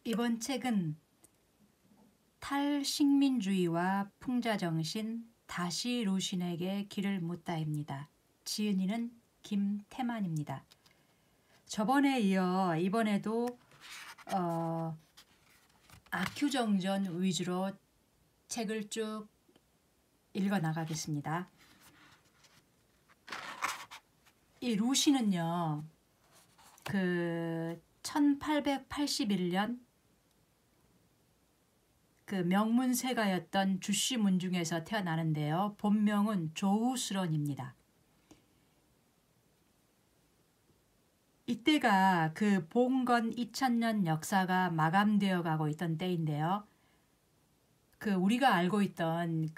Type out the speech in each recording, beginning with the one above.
이번 책은 탈식민주의와 풍자정신 다시 루신에게 길을 묻다입니다. 지은이는 김태만입니다. 저번에 이어 이번에도 아큐정전 위주로 책을 쭉 읽어 나가겠습니다. 이 루신은요, 1881년 명문세가였던 주씨 문중에서 태어나는데요. 본명은 조우스런입니다. 이때가 봉건 2000년 역사가 마감되어 가고 있던 때인데요. 우리가 알고 있던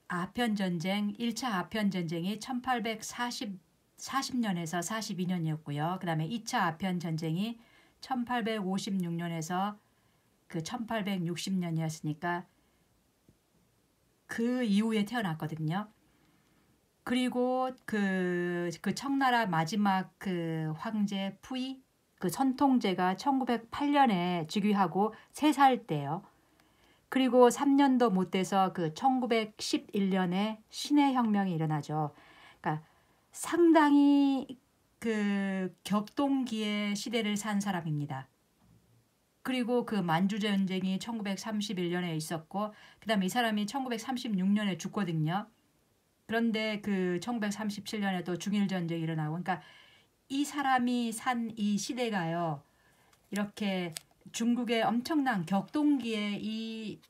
아편전쟁, 1차 아편전쟁이 1840년에서 42년이었고요. 그 다음에 2차 아편전쟁이 1856년에서 1860년이었으니까 그 이후에 태어났거든요. 그리고 청나라 마지막 황제 푸이 선통제가 1908년에 즉위하고 3살 때요. 그리고 3년도 못 돼서 1911년에 신해혁명이 일어나죠. 그러니까 상당히 격동기의 시대를 산 사람입니다. 그리고 만주전쟁이 1931년에 있었고, 그 다음에 이 사람이 1936년에 죽거든요. 그런데 1937년에 또 중일전쟁이 일어나고, 그러니까 이 사람이 산 이 시대가요, 이렇게 중국의 엄청난 격동기의 이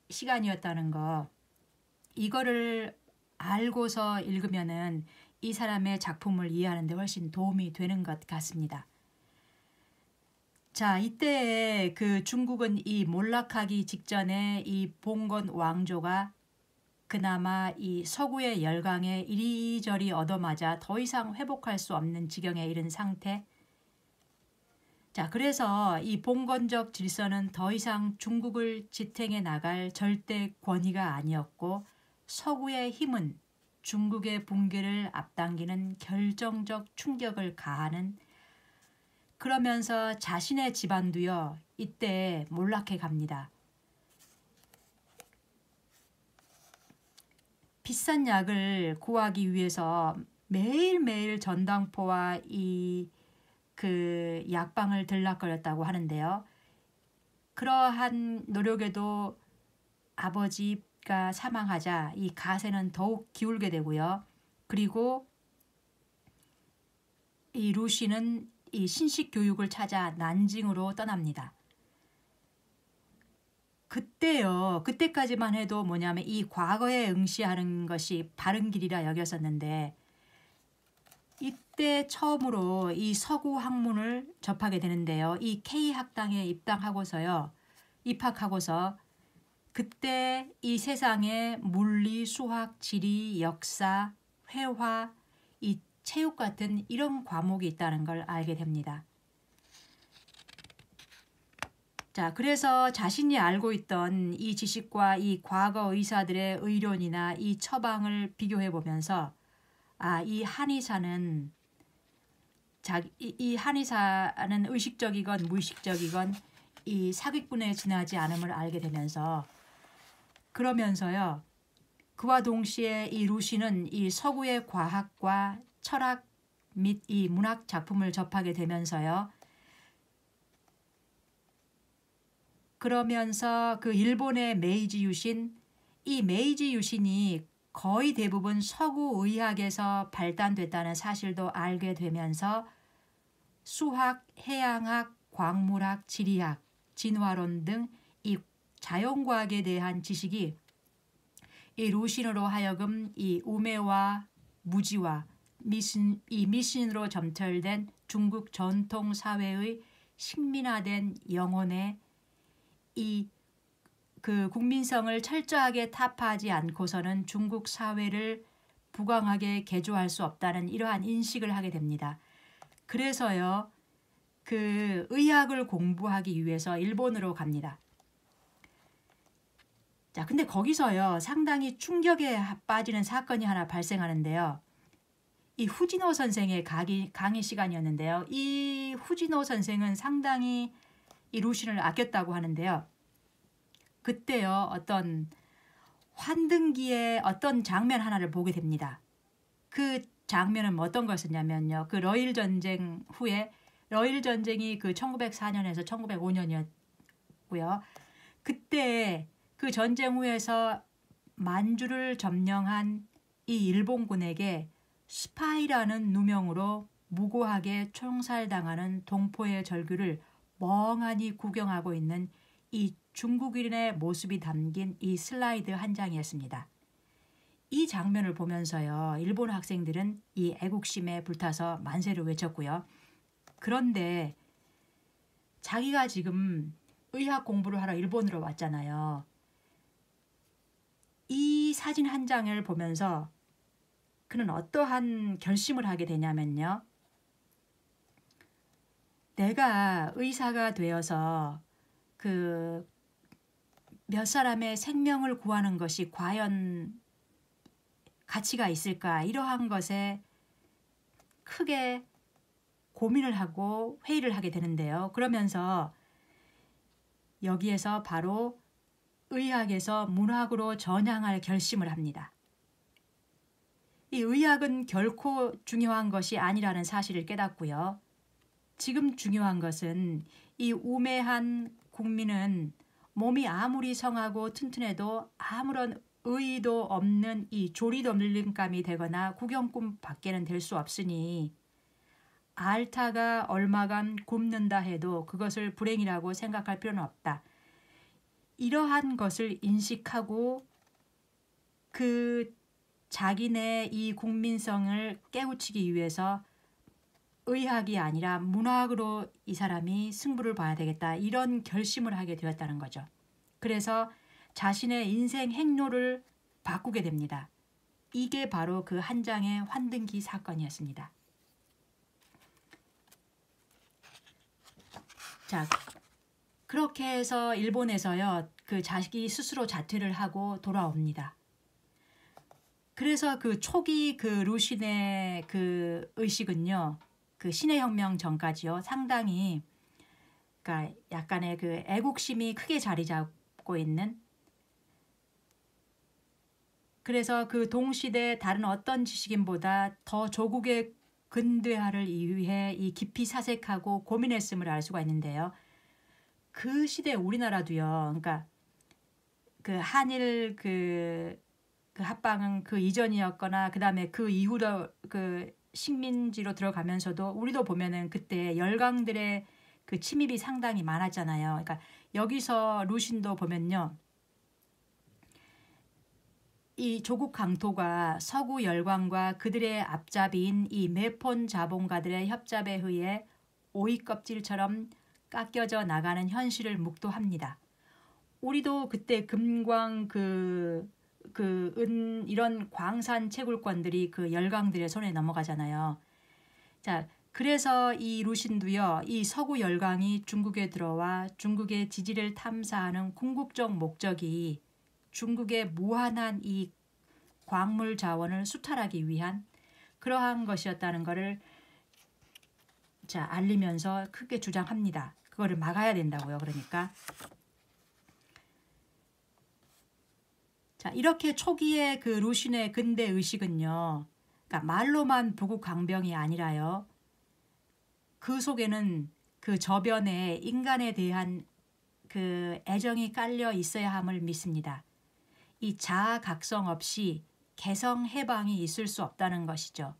시간이었다는 거, 이거를 알고서 읽으면은 이 사람의 작품을 이해하는 데 훨씬 도움이 되는 것 같습니다. 자, 이때 중국은 이 몰락하기 직전에 이 봉건 왕조가 그나마 이 서구의 열강에 이리저리 얻어맞아 더 이상 회복할 수 없는 지경에 이른 상태. 자, 그래서 이 봉건적 질서는 더 이상 중국을 지탱해 나갈 절대 권위가 아니었고, 서구의 힘은 중국의 붕괴를 앞당기는 결정적 충격을 가하는, 그러면서 자신의 집안도요, 이때 몰락해 갑니다. 비싼 약을 구하기 위해서 매일매일 전당포와 약방을 들락거렸다고 하는데요. 그러한 노력에도 아버지가 사망하자 이 가세는 더욱 기울게 되고요. 그리고 이 루시는 이 신식 교육을 찾아 난징으로 떠납니다. 그때까지만 해도 뭐냐면 이 과거에 응시하는 것이 바른 길이라 여겼었는데, 이때 처음으로 이 서구 학문을 접하게 되는데요. 이 K학당에 입학하고서 그때 이 세상의 물리, 수학, 지리, 역사, 회화, 이 체육 같은 이런 과목이 있다는 걸 알게 됩니다. 자, 그래서 자신이 알고 있던 이 지식과 이 과거 의사들의 의론이나 이 처방을 비교해 보면서 이 한의사는 의식적이건 무의식적이건 이 사기꾼에 지나지 않음을 알게 되면서, 그러면서요, 그와 동시에 이 루시는 이 서구의 과학과 철학 및 이 문학 작품을 접하게 되면서요, 그러면서 일본의 메이지 유신, 이 메이지 유신이 거의 대부분 서구 의학에서 발단됐다는 사실도 알게 되면서 수학, 해양학, 광물학, 지리학, 진화론 등 이 자연과학에 대한 지식이 이 루신으로 하여금 이 우매와 무지와 미신으로 점철된 중국 전통 사회의 식민화된 영혼의 국민성을 철저하게 타파하지 않고서는 중국 사회를 부강하게 개조할 수 없다는 이러한 인식을 하게 됩니다. 그래서요, 의학을 공부하기 위해서 일본으로 갑니다. 자, 근데 거기서요, 상당히 충격에 빠지는 사건이 하나 발생하는데요. 이 후지노 선생의 강의 시간이었는데요. 이 후지노 선생은 상당히 이 루신을 아꼈다고 하는데요. 그때요 어떤 환등기의 어떤 장면 하나를 보게 됩니다. 그 장면은 어떤 것이었냐면요. 그 러일 전쟁 후에 러일 전쟁이 그 1904년에서 1905년이었고요. 그때 그 전쟁 후에서 만주를 점령한 이 일본군에게 스파이라는 누명으로 무고하게 총살당하는 동포의 절규를 멍하니 구경하고 있는 이 중국인의 모습이 담긴 이 슬라이드 한 장이었습니다. 이 장면을 보면서요. 일본 학생들은 이 애국심에 불타서 만세를 외쳤고요. 그런데 자기가 지금 의학 공부를 하러 일본으로 왔잖아요. 이 사진 한 장을 보면서 그는 어떠한 결심을 하게 되냐면요. 내가 의사가 되어서 그 몇 사람의 생명을 구하는 것이 과연 가치가 있을까? 이러한 것에 크게 고민을 하고 회의를 하게 되는데요. 그러면서 여기에서 바로 의학에서 문학으로 전향할 결심을 합니다. 이 의학은 결코 중요한 것이 아니라는 사실을 깨닫고요. 지금 중요한 것은 이 우매한 국민은 몸이 아무리 성하고 튼튼해도 아무런 의의도 없는 이 조리돌림감이 되거나 구경꾼 밖에는 될 수 없으니 앓다가 얼마간 굶는다 해도 그것을 불행이라고 생각할 필요는 없다. 이러한 것을 인식하고 그 자기네 이 국민성을 깨우치기 위해서 의학이 아니라 문학으로 이 사람이 승부를 봐야 되겠다. 이런 결심을 하게 되었다는 거죠. 그래서 자신의 인생 행로를 바꾸게 됩니다. 이게 바로 그 한 장의 환등기 사건이었습니다. 자, 그렇게 해서 일본에서요. 그 자기 스스로 자퇴를 하고 돌아옵니다. 그래서 그 초기 그 루신의 그 의식은요. 그 신의 혁명 전까지요. 상당히 그러니까 약간의 그 애국심이 크게 자리 잡고 있는 그래서 그 동시대 다른 어떤 지식인보다 더 조국의 근대화를 위해 이 깊이 사색하고 고민했음을 알 수가 있는데요. 그 시대 우리나라도요. 그러니까 그 한일 그 합방은 그 이전이었거나 그다음에 그 이후로 그 식민지로 들어가면서도 우리도 보면은 그때 열강들의 그 침입이 상당히 많았잖아요. 그러니까 여기서 루신도 보면요. 이 조국 강토가 서구 열강과 그들의 앞잡이인 이 매폰 자본가들의 협잡에 의해 오이 껍질처럼 깎여져 나가는 현실을 묵도합니다. 우리도 그때 금광 은 이런 광산 채굴권들이 그 열강들의 손에 넘어가잖아요. 자, 그래서 이 루신도요. 이 서구 열강이 중국에 들어와 중국의 지지를 탐사하는 궁극적 목적이 중국의 무한한 이 광물 자원을 수탈하기 위한 그러한 것이었다는 것을 자, 알리면서 크게 주장합니다. 그거를 막아야 된다고요. 그러니까 자, 이렇게 초기에 그 루신의 근대 의식은요. 그러니까 말로만 부국 강병이 아니라요. 그 속에는 그 저변에 인간에 대한 그 애정이 깔려 있어야 함을 믿습니다. 이 자아각성 없이 개성 해방이 있을 수 없다는 것이죠.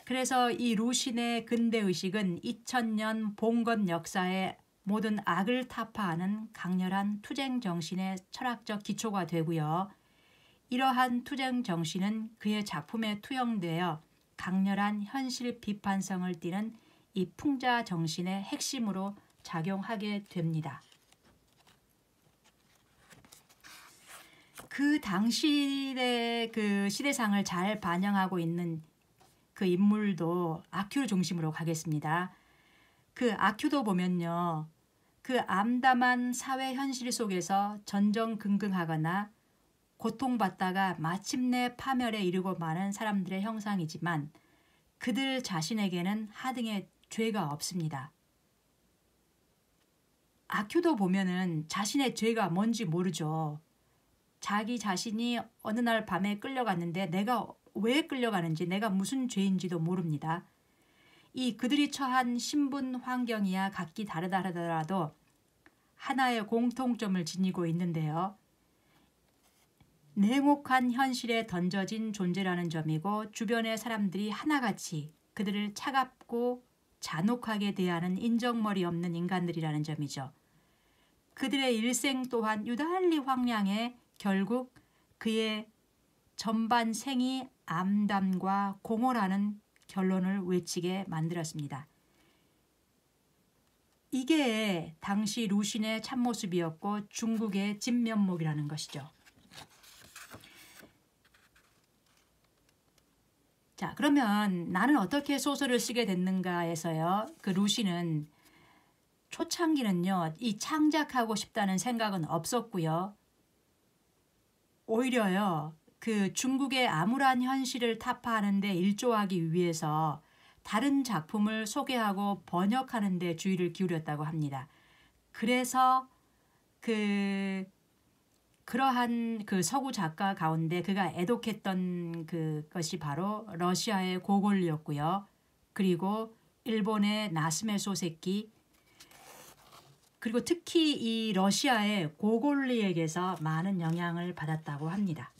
그래서 이 루신의 근대의식은 2000년 봉건 역사의 모든 악을 타파하는 강렬한 투쟁 정신의 철학적 기초가 되고요. 이러한 투쟁 정신은 그의 작품에 투영되어 강렬한 현실 비판성을 띠는 이 풍자 정신의 핵심으로 작용하게 됩니다. 그 당시의 그 시대상을 잘 반영하고 있는 그 인물도 아큐를 중심으로 가겠습니다. 그 아큐도 보면요. 그 암담한 사회 현실 속에서 전전긍긍하거나 고통받다가 마침내 파멸에 이르고 마는 사람들의 형상이지만 그들 자신에게는 하등의 죄가 없습니다. 아큐도 보면은 자신의 죄가 뭔지 모르죠. 자기 자신이 어느 날 밤에 끌려갔는데 내가 왜 끌려가는지, 내가 무슨 죄인지도 모릅니다. 이 그들이 처한 신분 환경이야 각기 다르다 하더라도 하나의 공통점을 지니고 있는데요. 냉혹한 현실에 던져진 존재라는 점이고, 주변의 사람들이 하나같이 그들을 차갑고 잔혹하게 대하는 인정머리 없는 인간들이라는 점이죠. 그들의 일생 또한 유달리 황량해 결국 그의 전반 생이 암담과 공허라는 결론을 외치게 만들었습니다. 이게 당시 루신의 참모습이었고 중국의 진면목이라는 것이죠. 자, 그러면 나는 어떻게 소설을 쓰게 됐는가에서요. 그 루신은 초창기는요, 이 창작하고 싶다는 생각은 없었고요. 오히려요, 그 중국의 암울한 현실을 타파하는 데 일조하기 위해서 다른 작품을 소개하고 번역하는 데 주의를 기울였다고 합니다. 그래서 그러한 그 서구 작가 가운데 그가 애독했던 그것이 바로 러시아의 고골리였고요. 그리고 일본의 나스메 소세키, 그리고 특히 이 러시아의 고골리에게서 많은 영향을 받았다고 합니다.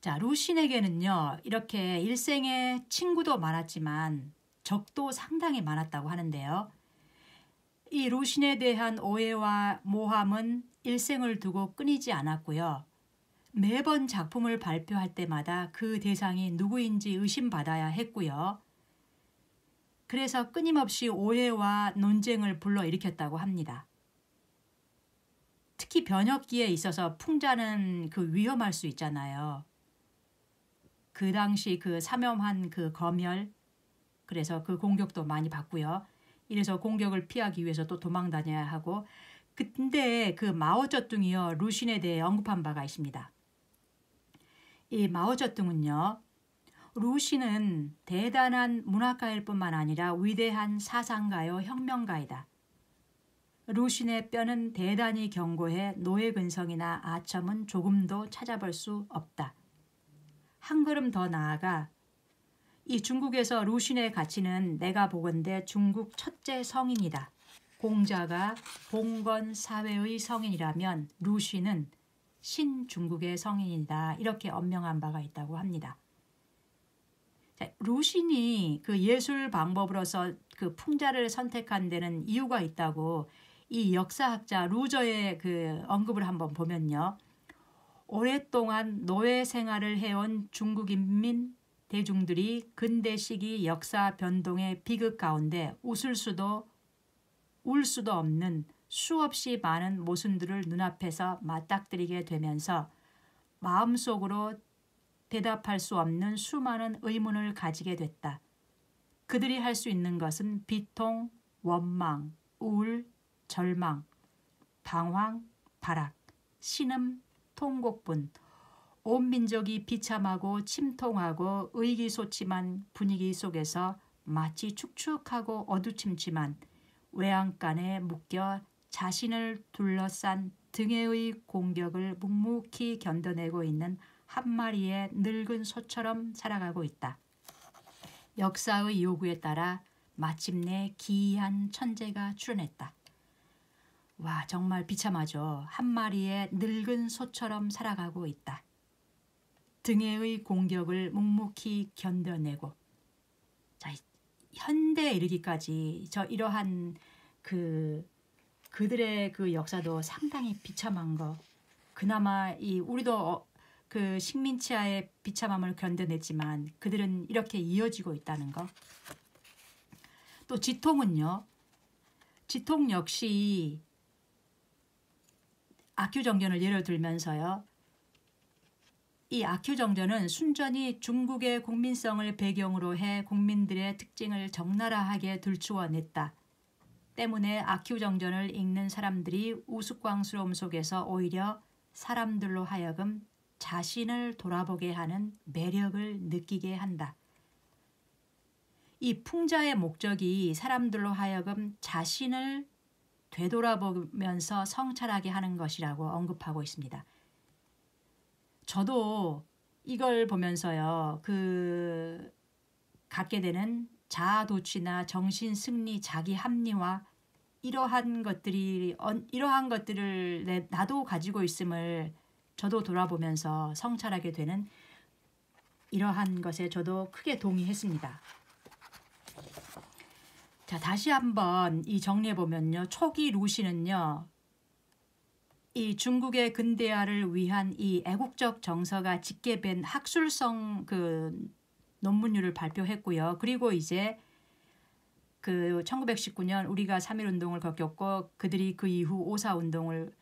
자, 루신에게는요, 이렇게 일생에 친구도 많았지만 적도 상당히 많았다고 하는데요. 이 루신에 대한 오해와 모함은 일생을 두고 끊이지 않았고요. 매번 작품을 발표할 때마다 그 대상이 누구인지 의심받아야 했고요. 그래서 끊임없이 오해와 논쟁을 불러일으켰다고 합니다. 특히 번역기에 있어서 풍자는 위험할 수 있잖아요. 그 당시 사명한 검열, 그래서 그 공격도 많이 받고요. 이래서 공격을 피하기 위해서 또 도망 다녀야 하고, 근데 마오쩌둥이요, 루신에 대해 언급한 바가 있습니다. 이 마오쩌둥은요, 루신은 대단한 문학가일 뿐만 아니라 위대한 사상가요, 혁명가이다. 루신의 뼈는 대단히 견고해 노예 근성이나 아첨은 조금도 찾아볼 수 없다. 한 걸음 더 나아가 이 중국에서 루신의 가치는 내가 보건대 중국 첫째 성인이다. 공자가 봉건 사회의 성인이라면 루신은 신중국의 성인이다. 이렇게 언명한 바가 있다고 합니다. 자, 루신이 예술 방법으로서 풍자를 선택한 데는 이유가 있다고 이 역사학자 루저의 언급을 한번 보면요. 오랫동안 노예 생활을 해온 중국인민 대중들이 근대 시기 역사 변동의 비극 가운데 울 수도 없는 수없이 많은 모순들을 눈앞에서 맞닥뜨리게 되면서 마음속으로 대답할 수 없는 수많은 의문을 가지게 됐다. 그들이 할 수 있는 것은 비통, 원망, 우울, 절망, 방황, 발악, 신음, 통곡뿐, 온 민족이 비참하고 침통하고 의기소침한 분위기 속에서 마치 축축하고 어두침침한 외양간에 묶여 자신을 둘러싼 등해의 공격을 묵묵히 견뎌내고 있는 한 마리의 늙은 소처럼 살아가고 있다. 역사의 요구에 따라 마침내 기이한 천재가 출현했다. 와, 정말 비참하죠. 한 마리의 늙은 소처럼 살아가고 있다. 등해의 공격을 묵묵히 견뎌내고, 자, 현대에 이르기까지 이러한 그들의 역사도 상당히 비참한 거. 그나마 우리도 식민치하의 비참함을 견뎌냈지만 그들은 이렇게 이어지고 있다는 거. 또 지통은요. 지통 역시 아큐정전을 예로 들면서요. 이 아큐정전은 순전히 중국의 국민성을 배경으로 해 국민들의 특징을 적나라하게 들추어냈다. 때문에 아큐정전을 읽는 사람들이 우스꽝스러움 속에서 오히려 사람들로 하여금 자신을 돌아보게 하는 매력을 느끼게 한다. 이 풍자의 목적이 사람들로 하여금 자신을 되돌아보면서 성찰하게 하는 것이라고 언급하고 있습니다. 저도 이걸 보면서요, 갖게 되는 자아도취나 정신승리, 자기합리화 이러한 것들을 나도 가지고 있음을 저도 돌아보면서 성찰하게 되는 이러한 것에 저도 크게 동의했습니다. 자, 다시 한번 이 정리해 보면요. 초기 루시는요. 이 중국의 근대화를 위한 이 애국적 정서가 짙게 밴 학술성 논문류를 발표했고요. 그리고 이제 1919년 우리가 3.1운동을 겪었고 그들이 그 이후 5.4운동을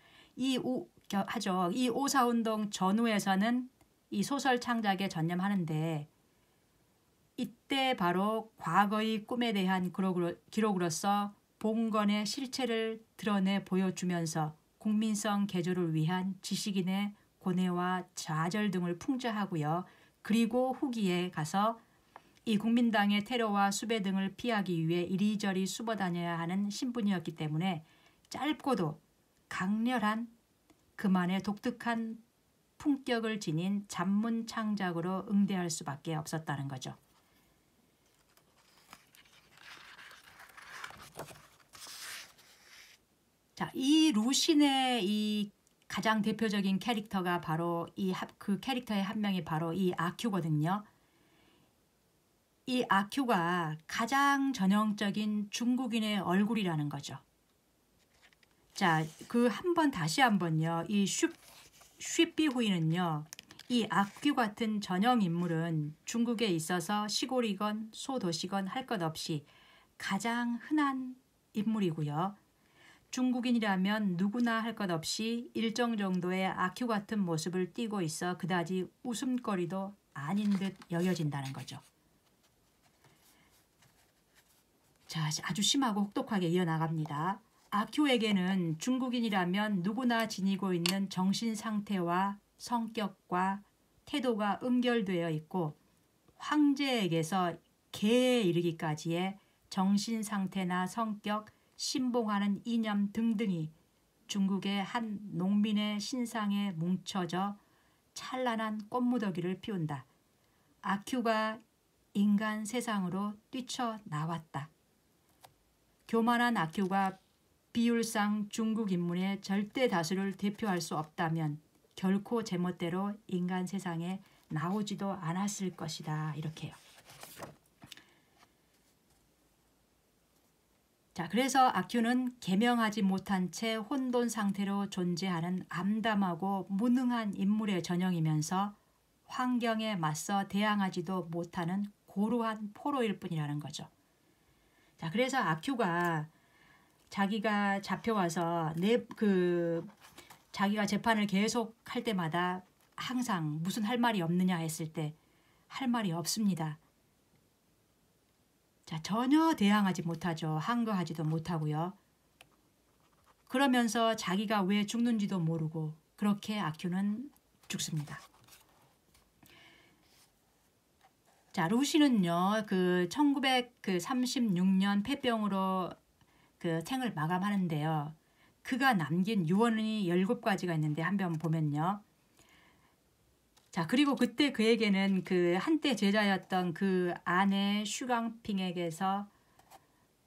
하죠. 이 5.4운동 전후에서는 이 소설 창작에 전념하는데 이때 바로 과거의 꿈에 대한 기록으로서 봉건의 실체를 드러내 보여주면서 국민성 개조를 위한 지식인의 고뇌와 좌절 등을 풍자하고요. 그리고 후기에 가서 이 국민당의 테러와 수배 등을 피하기 위해 이리저리 숨어다녀야 하는 신분이었기 때문에 짧고도 강렬한 그만의 독특한 품격을 지닌 잡문 창작으로 응대할 수밖에 없었다는 거죠. 자, 이 루신의 이 가장 대표적인 캐릭터가 바로 그 캐릭터의 한 명이 바로 이 아큐거든요. 이 아큐가 가장 전형적인 중국인의 얼굴이라는 거죠. 자, 다시 한번요. 이 쉬비후이는요. 이 아큐 같은 전형 인물은 중국에 있어서 시골이건 소도시건 할 것 없이 가장 흔한 인물이고요. 중국인이라면 누구나 할 것 없이 일정 정도의 아큐 같은 모습을 띠고 있어 그다지 웃음거리도 아닌 듯 여겨진다는 거죠. 자, 아주 심하고 혹독하게 이어나갑니다. 아큐에게는 중국인이라면 누구나 지니고 있는 정신 상태와 성격과 태도가 응결되어 있고 황제에게서 개에 이르기까지의 정신 상태나 성격, 신봉하는 이념 등등이 중국의 한 농민의 신상에 뭉쳐져 찬란한 꽃무더기를 피운다. 아큐가 인간 세상으로 뛰쳐나왔다. 교만한 아큐가 비율상 중국 인문의 절대 다수를 대표할 수 없다면 결코 제멋대로 인간 세상에 나오지도 않았을 것이다. 이렇게요. 자, 그래서 아큐는 계명하지 못한 채 혼돈 상태로 존재하는 암담하고 무능한 인물의 전형이면서 환경에 맞서 대항하지도 못하는 고루한 포로일 뿐이라는 거죠. 자, 그래서 아큐가 자기가 잡혀와서 자기가 재판을 계속 할 때마다 항상 무슨 할 말이 없느냐 했을 때 할 말이 없습니다. 자, 전혀 대항하지 못하죠. 항거하지도 못하고요. 그러면서 자기가 왜 죽는지도 모르고 그렇게 아큐는 죽습니다. 자, 루시는요, 1936년 폐병으로 생을 마감하는데요. 그가 남긴 유언이 17가지가 있는데 한번 보면요. 자, 그리고 그때 그에게는 한때 제자였던 그 아내 슈강핑에게서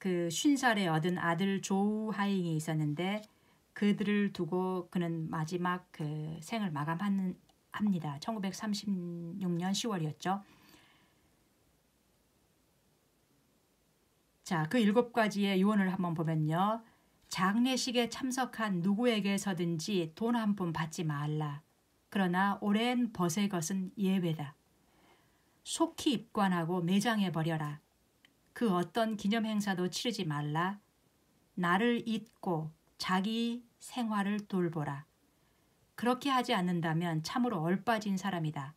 50살에 얻은 아들 조우하잉이 있었는데 그들을 두고 그는 마지막 생을 마감합니다. 1936년 10월이었죠. 자, 그 7가지의 유언을 한번 보면요. 장례식에 참석한 누구에게서든지 돈 한 푼 받지 말라. 그러나 오랜 벗의 것은 예외다. 속히 입관하고 매장해버려라. 그 어떤 기념행사도 치르지 말라. 나를 잊고 자기 생활을 돌보라. 그렇게 하지 않는다면 참으로 얼빠진 사람이다.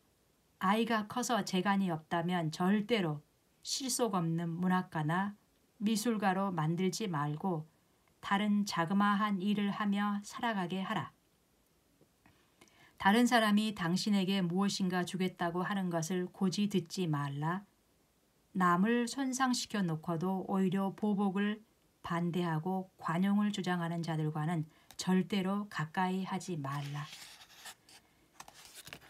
아이가 커서 재간이 없다면 절대로 실속 없는 문학가나 미술가로 만들지 말고 다른 자그마한 일을 하며 살아가게 하라. 다른 사람이 당신에게 무엇인가 주겠다고 하는 것을 고지 듣지 말라. 남을 손상시켜 놓고도 오히려 보복을 반대하고 관용을 주장하는 자들과는 절대로 가까이 하지 말라.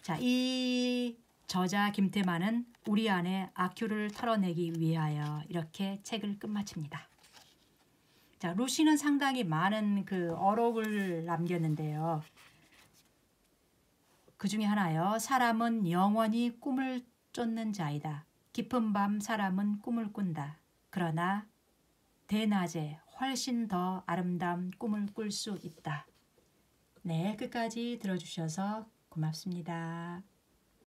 자, 이 저자 김태만은 우리 안에 악효를 털어내기 위하여 이렇게 책을 끝마칩니다. 자, 루시는 상당히 많은 그 어록을 남겼는데요. 그 중에 하나요. 사람은 영원히 꿈을 쫓는 자이다. 깊은 밤 사람은 꿈을 꾼다. 그러나 대낮에 훨씬 더 아름다운 꿈을 꿀 수 있다. 네, 끝까지 들어주셔서 고맙습니다.